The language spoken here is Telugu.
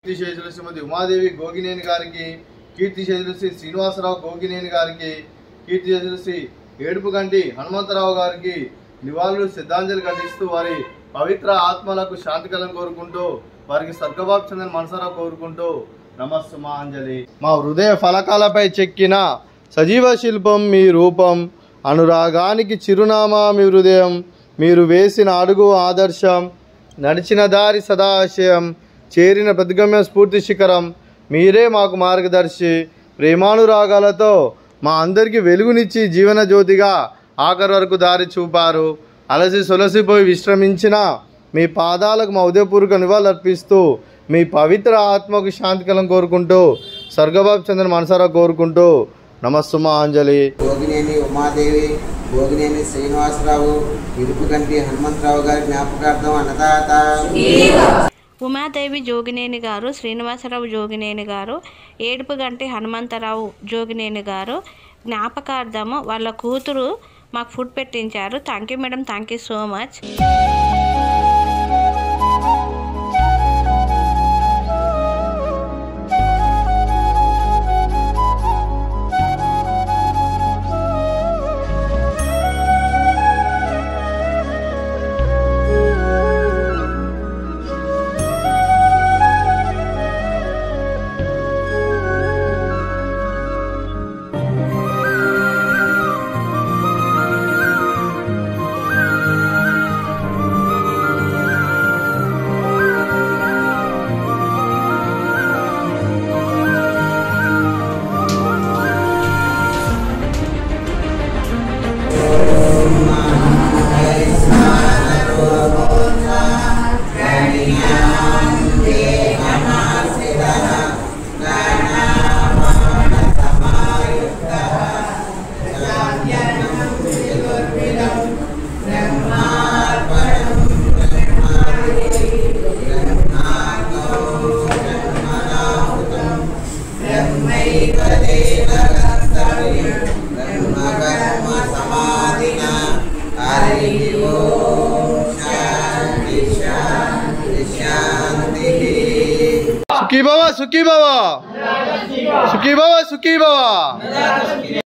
కీర్తిశేషులు శ్రీమతి ఉమాదేవి గోగినేని గారికి, కీర్తిశేషులు శ్రీ శ్రీనివాసరావు గోగినేని గారికి, కీర్తిశేషులు శ్రీ ఏడుపుగంటి హనుమంతరావు గారికి నివాళులు శ్రద్ధాంజలి ఘటిస్తూ వారి పవిత్ర ఆత్మలకు శాంతికలం కోరుకుంటూ వారికి స్వర్గవాప్చందని మనసారా కోరుకుంటూ నమస్సుమాంజలి. మా హృదయ ఫలకాలపై చెక్కిన సజీవ శిల్పం మీ రూపం, అనురాగానికి చిరునామా మీ హృదయం, మీరు వేసిన అడుగు ఆదర్శం, నడిచిన దారి సదాశయం, చేరిన ప్రతిగమ్య స్ఫూర్తి శిఖరం, మీరే మాకు మార్గదర్శి. ప్రేమానురాగాలతో మా అందరికీ వెలుగునిచ్చి జీవన జ్యోతిగా ఆఖరి వరకు దారి చూపారు. అలసి సొలసిపోయి విశ్రమించిన మీ పాదాలకు మా ఉదయపూర్వక నివాళులర్పిస్తూ మీ పవిత్ర ఆత్మకు శాంతికలం కోరుకుంటూ స్వర్గబాబు చంద్ర మనసారా కోరుకుంటూ నమస్సుమాంజలి. గోగినేని ఉమాదేవి, గోగినేని శ్రీనివాసరావు, ఇరుపుగంటి హనుమంతరావు గారి జ్ఞాపకార్థం అన్నదాత. ఉమాదేవి జోగినేని గారు, శ్రీనివాసరావు జోగినేని గారు, ఏడుపుగంటి హనుమంతరావు జోగినేని గారు జ్ఞాపకార్థము వాళ్ళ కూతురు మాకు ఫుడ్ పెట్టించారు. Thank you madam, thank you so much. सुखी बाबा, सुखी बाबा, सुखी बाबा, सुखी बाबा.